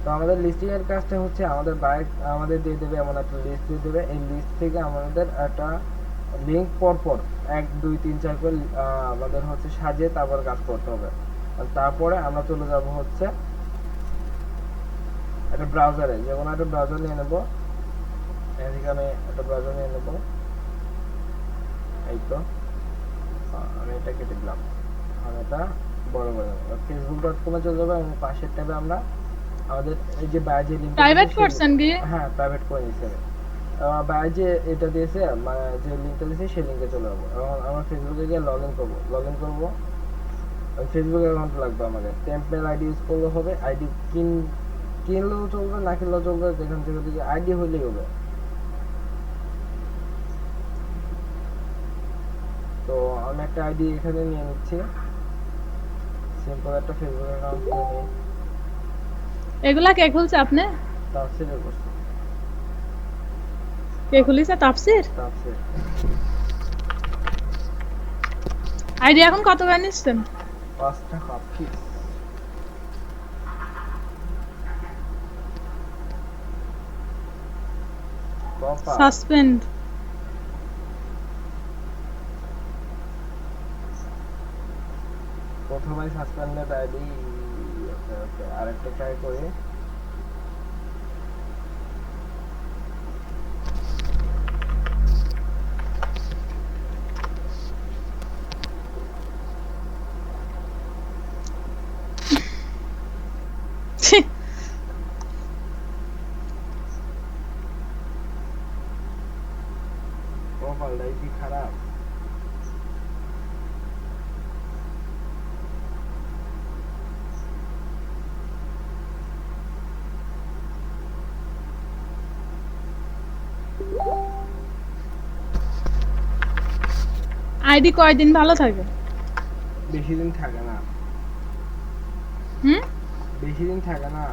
তো আমাদের লিস্টিং এর কাজটা হচ্ছে আমাদের বাইক আমাদের দিয়ে দেবে, এমন একটা লিস্ট দিয়ে দেবে। এই লিস্ট থেকে আমাদের একটা লিঙ্ক পরপর 1 2 3 4 করে আমাদের হচ্ছে সাজিয়ে তারপর কাজ করতে হবে। আর তারপরে আমরা চলে যাব হচ্ছে একটা ব্রাউজারে, যেমন একটা ব্রাউজার নিয়ে নেব। এদিকে আমি একটা ব্রাউজার নিয়ে নেব, এই তো আমি এটা কেটে দিলাম। আমি এটা বড় করে নেব। facebook.com-এ চলে যাবো এবং পাশের ট্যাবে আমরা আমাদের এই যে বাইরে যে লিঙ্কটা প্রাইভেট দিয়েছে সেই করছেন কি? হ্যাঁ প্রাইভেট করে নিচ্ছি আমি। বাইরে যে এটা দিয়েছে মানে যে লিঙ্কটা দিয়েছে সেই লিঙ্কে চলে যাবো এবং আমার ফেসবুকে গিয়ে লগ ইন করবো। ফেসবুক অ্যাকাউন্ট লাগবে আমাদের, টেম্পেল আইডি ইউজ করলে হবে। আইডি কিনলেও চলবে, না কিনলেও চলবে, যেখান থেকে দিকে আইডি হলেই হবে। তো আমি একটা আইডি এখানে নিয়ে নিচ্ছি, সিম্পল একটা ফেসবুক অ্যাকাউন্ট নিয়ে নিই। এগুলা কে খুলছে আপনি? তাফসিরে করছি। কে খুলিছে? তাফসির? তাফসির আইডি এখন কত করে নিচ্ছেন? 5 টাকা ফিস। কপা সাসপেন্ড। প্রথমে সাসপেন্ডেড আইডি। ওকে ওকে, আরেকটা ট্রাই করি। কপালটাই কি খারাপ? আইডি কয়দিন ভালো থাকে? বেশি দিন থাকে না, হুম? বেশি দিন থাকে না।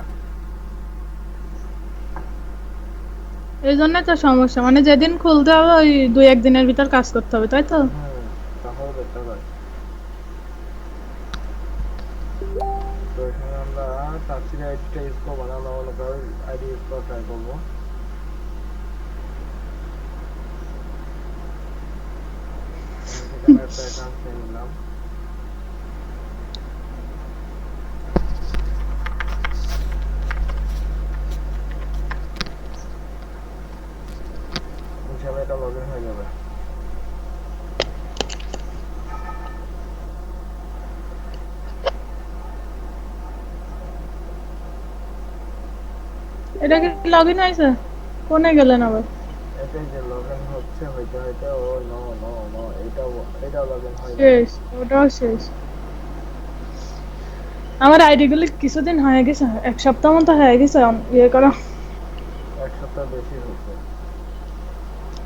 এই জন্য তো সমস্যা, মানে যেদিন খুলতে হবে ওই 2-1 দিনের ভিতর কাজ করতে হবে, তাই তো? হুম, তাহলে বেটার হয়। তো এখানে আমরা তাফসির আইডিটা ইউজ করবো না, আমরা অন্য কারোর আইডি ইউজ করা ট্রাই করবো। এখান থেকে আমরা একটা অ্যাকাউন্ট নিয়ে নিলাম। ইনশাআল্লাহ এটা লগ ইন হয়ে যাবে। এটা কি লগ ইন হয়েছে? কোনে গেলেন আবার? এটাই যে লগ ইন হচ্ছে, হইতে হইতে ও নো নো নো, এটাও লগ ইন হয়নি। শেষ, ওটাও শেষ। আমার আইডি গুলি কিছুদিন হয়ে গেছে, 1 সপ্তাহ মতো হয়ে গেছে ইয়ে করা। 1 সপ্তাহ বেশি হয়েছে।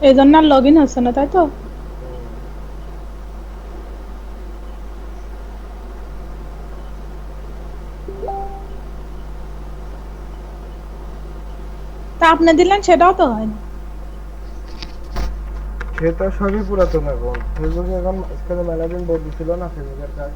এই জন্য আর লগ ইন হচ্ছে না, তাই তো? হুম। তা আপনি দিলেন সেটাও তো হয়নি। সেটা সবই পুরাতন অ্যাকাউন্ট। ফেসবুকে এখন এখানে মেলাদিন বদলেছিল না ফেসবুকের কাজ।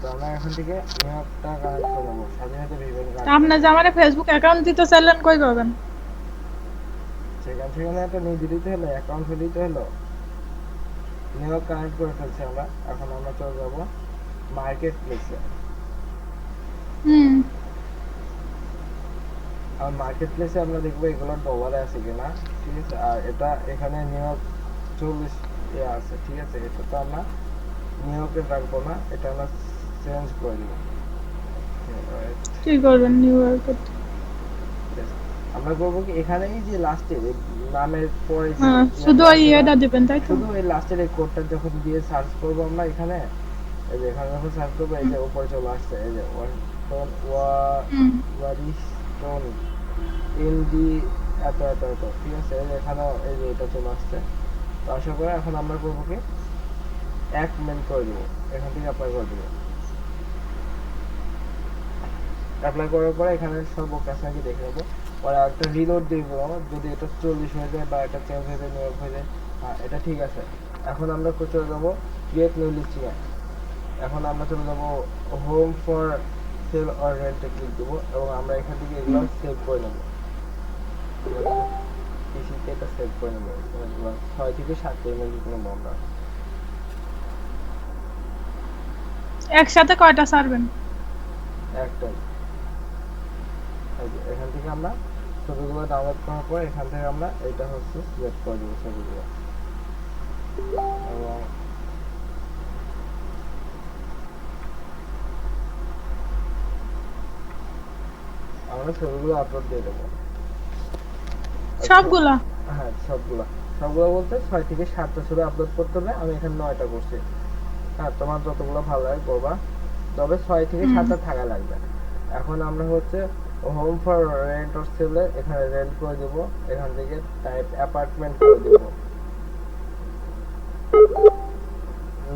তো আমরা এখন থেকে নিয়োগটা কানেক্ট করে নেবো, স্বাধীনতা ভিভেন তা কানেক্ট আপনি করবো। যে আমার ফেসবুক অ্যাকাউন্ট দিতে চাইলেন, কই পাবেন? সেখানে একটা নিয়ে দিতে হলো, অ্যাকাউন্ট হয়ে দিতে হলো। নিয়োগ কানেক্ট করে ফেলছি আমরা। এখন আমরা চলে যাবো মার্কেট প্লেসে। হুম। আর মার্কেট প্লেসে আমরা দেখবো এগুলো ডলারে আছে কিনা, ঠিক আছে। আর এটা এখানে নিয়োগ 40 আছে, ঠিক আছে। এটা তো আমরা নিয়োগে রাখবো না, এটা আমরা চেঞ্জ করে দিব। কি করবেন নিউ ইয়র্কে? আমরা করবো কি, এখানেই যে লাস্টের নামের পরে যে হ্যাঁ, শুধু ওই আছে না, ইয়েটা দিবেন, তাই তো? শুধু এই লাস্টের এই কোডটা যখন দিয়ে সার্চ করবো আমরা এখানে, এই যে এখানে যখন সার্চ করবো এই যে উপরে চলে আসছে এই যে ওয়ারিস্টোন হুম। ওয়ারিস্টোন এলডি এত এত এত, ঠিক আছে। এই যে এখানেও এই যে এটা চলে আসছে। তো আশা করি এখন আমরা করবো কি, এক মেল করে দেবো, এখান থেকে অ্যাপ্লাই করে দেবো। অ্যাপ্লাই করার পরে এখানে সব কাজ নাকি দেখে নেবো। পরে একটা রিলোড দিব, যদি এটা 40 হয়ে যায় বা এটা চেঞ্জ হয়ে যায়, নিয়োগ হয়ে যায়, হ্যাঁ এটা ঠিক আছে। এখন আমরা চলে যাবো ক্রিয়েট নিউ লিস্টিং এ এখন আমরা চলে যাব হোম ফর সেল অর রেন্টে ক্লিক দেবো এবং আমরা এখান থেকে এগুলো সেভ করে নেব। পিসিতে এটা সেভ করে নেব। এগুলো 6 থেকে 7 ইমেজ নেব আমরা। একসাথে কয়টা ছাড়বেন? একটাই। এখান থেকে আমরা ছবিগুলো ডাউনলোড করার পর এখান থেকে আমরা এটা হচ্ছে সিলেক্ট করে দেবো ছবিগুলো এবং আমরা ছবিগুলো আপলোড দিয়ে দেবো। সবগুলা? হ্যাঁ সবগুলা বলতে 6 থেকে 7টা ছবি আপলোড করতে হবে। আমি এখানে 9টা করছি। হ্যাঁ তোমার যতগুলো ভালো লাগে করবা, তবে 6 থেকে 7টা থাকা লাগবে। এখন আমরা হচ্ছে home for rent or sale এখানে রেন্ট করে দেব। এখান থেকে টাইপ অ্যাপার্টমেন্ট করে দেব।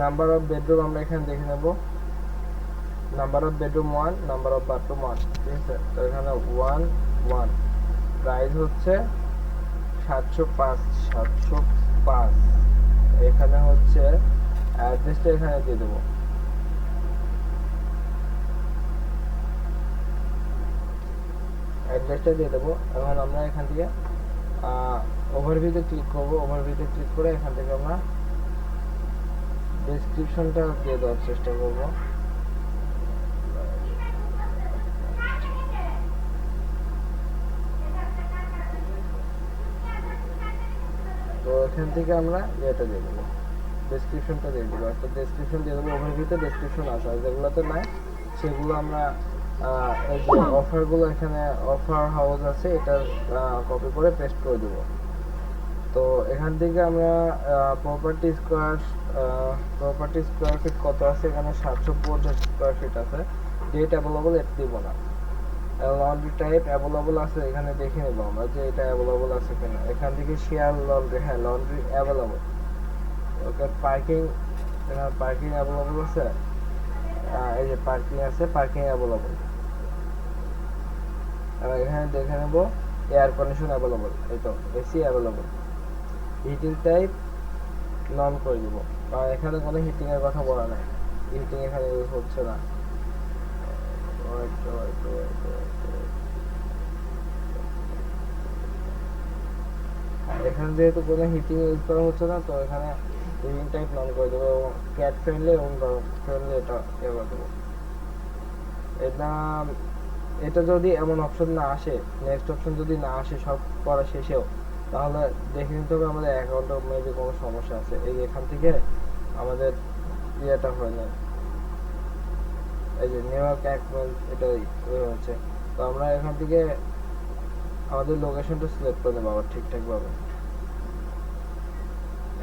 নাম্বার অফ বেডরুম আমরা এখানে দেখে নেব। Number of bedroom 1, number of bathroom 1, ঠিক আছে। তো এখানে 1 1 প্রাইস হচ্ছে 705। এখানে হচ্ছে অ্যাড্রেসটা এখানে দিয়ে দেবো। অ্যাড্রেসটা দিয়ে দেবো। এখন আমরা এখান থেকে ওভারভিউতে ক্লিক করবো। ওভারভিউতে ক্লিক করে এখান থেকে আমরা ডেসক্রিপশনটা দিয়ে দেওয়ার চেষ্টা করবো। তো এখান থেকে আমরা এটা দিয়ে দেবো, ডেসক্রিপশনটা দিয়ে দেবো। একটা ডেসক্রিপশন দিয়ে দেবো। ওভারভিউতে ডেসক্রিপশন আছে, আর যেগুলোতে নাই সেগুলো আমরা এই যে অফারগুলো এখানে অফার হাউস আছে এটা কপি করে পেস্ট করে দেবো। তো এখান থেকে আমরা প্রপার্টি স্কোয়ার ফিট কত আছে, এখানে 750 স্কোয়ার ফিট আছে। ডেট অ্যাভেলেবল এটা দিব না। লন্ড্রি টাইপ অ্যাভেলেবল আছে, এখানে দেখে নেব আমরা যে এটা অ্যাভেলেবল আছে কিনা। এখান থেকে শেয়ার লন্ড্রি, হ্যাঁ লন্ড্রি অ্যাভেলেবল। ওকে পার্কিং, এখানে পার্কিং অ্যাভেলেবল আছে। এই যে পার্কিং আছে, পার্কিং অ্যাভেলেবল। এখানে দেখে নেব এয়ার কন্ডিশন অ্যাভেলেবল, এই তো AC available. Heating type none করে দিব, কারণ এখানে কোনো হিটিং এর কথা বলা নাই। হিটিং এখানে ইউজ হচ্ছে না। এখানে যেহেতু কোনো হিটিং ইউজ করা হচ্ছে না, তো এখানে হিটিং টাইপ নন করে দেবো এবং ক্যাট ফ্রেন্ডলি এবং ডগ ফ্রেন্ডলি এটা ইয়ে করে দেবো। এটা যদি এমন অপশন না আসে, নেক্সট অপশন যদি না আসে সব করা শেষেও, তাহলে দেখে নিতে হবে আমাদের অ্যাকাউন্টে মেবি কোনো সমস্যা আছে। এই এখান থেকে আমাদের ইয়েটা হয় না, এই যে নিউইয়র্ক অ্যাকাউন্ট এটা হচ্ছে। তো আমরা এখান থেকে আমাদের লোকেশনটা সিলেক্ট করে নেবো আবার ঠিকঠাক ভাবে।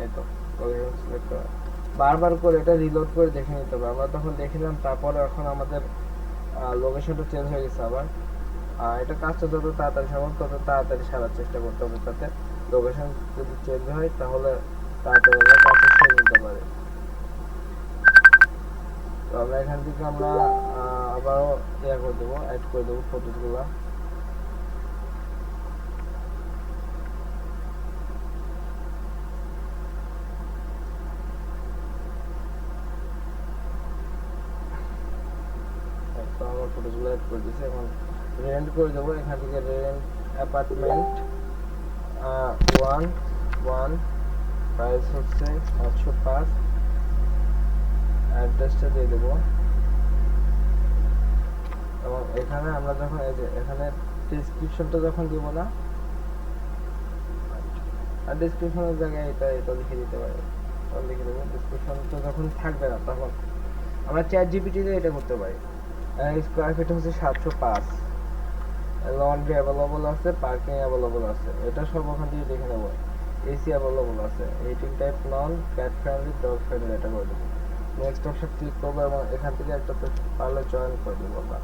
এই তো লোকেশন সিলেক্ট করা, বারবার করে এটা রিলোড করে দেখে নিতে হবে। আমরা তখন দেখে নিলাম, তারপরে এখন আমাদের লোকেশনটা চেঞ্জ হয়ে গেছে আবার। এটা কাজটা যত তাড়াতাড়ি সম্ভব তত তাড়াতাড়ি সারার চেষ্টা করতে হবে, যাতে লোকেশন যদি চেঞ্জ হয় তাহলে তাড়াতাড়ি আমরা কাজটা সেরে নিতে পারি। তো আমরা এখান থেকে আমরা আবারও ইয়ে করে দেবো, অ্যাড করে দেবো ফটোসগুলো। তো আমার ফটোসগুলো অ্যাড করে দিয়েছি। এখন রেন্ট করে দেবো। এখান থেকে রেন্ট অ্যাপার্টমেন্ট 1 1 প্রাইস হচ্ছে 705। অ্যাড্রেসটা দিয়ে দেবো এবং এখানে আমরা যখন এই যে এখানে ডেসক্রিপশনটা যখন দিব না, আর ডেসক্রিপশনের জায়গায় এটা লিখে দিতে পারি, লিখে দেবো। ডেসক্রিপশনটা যখন থাকবে না তখন আমরা চ্যাট জিপিটিতে এটা করতে পারি। স্কোয়ার ফিট হচ্ছে 705, লন্ড্রি অ্যাভেলেবল আছে, পার্কিং অ্যাভেলেবল আছে, এটা সব ওখান থেকে দেখে নেবো। এসি অ্যাভেলেবল আছে, heating type none, cat friendly, dog friendly এটা করে দেবো। নেক্সট অপশন ক্লিক করবো এবং এখান থেকে একটাতে পারলে জয়েন করে দেবো আমরা।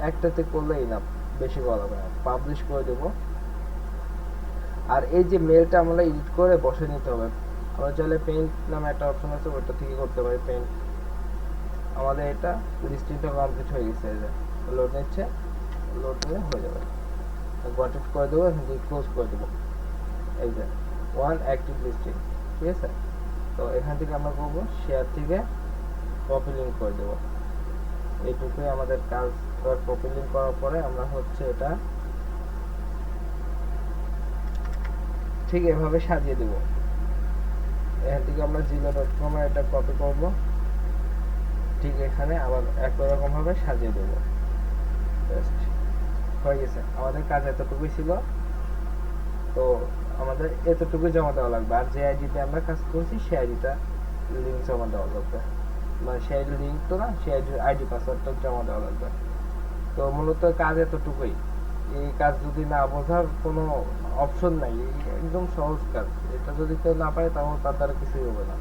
একটাতে করলেই না, বেশি বলা হবে না। পাবলিশ করে দেবো। আর এই যে মেলটা আমরা এডিট করে বসে নিতে হবে। আমরা চাইলে পেইন্ট নামে একটা অপশন আছে, ওইটা থেকে করতে পারি পেইন্ট। আমাদের এটা লিস্টিংটা কমপ্লিট হয়ে গেছে, এই যে লোড নিচ্ছে, লোড নিলে হয়ে যাবে। গট ইট করে দেবো, এখান থেকে ক্লোজ করে দেবো। এই যে 1 অ্যাক্টিভ লিস্টিং, ঠিক আছে। তো এখান থেকে আমরা করবো শেয়ার থেকে কপি লিঙ্ক করে দেবো। এইটুকুই আমাদের কাজ। কপি লিঙ্ক করার পরে আমরা হচ্ছে এটা ঠিক এভাবে সাজিয়ে দেব। এখান থেকে আমরা gmail.com এ এটা কপি করব, ঠিক এখানে আবার একই রকম ভাবে সাজিয়ে দেব। জাস্ট হয়ে গেছে, আমাদের কাজ এতটুকুই ছিল। তো আমাদের এতটুকুই জমা দেওয়া লাগবে, আর যে আইডিতে আমরা কাজ করছি সেই আইডিটা লিঙ্ক জমা দেওয়া লাগবে, মানে সেই আইডি লিঙ্ক তো না, সেই আইডি পাসওয়ার্ডটা জমা দেওয়া লাগবে। তো মূলত কাজ এতটুকুই। এই কাজ যদি না বোঝার কোনো অপশন নাই, একদম সহজ কাজ। এটা যদি কেউ না পারে তাহলে তার দ্বারা কিছুই হবে না।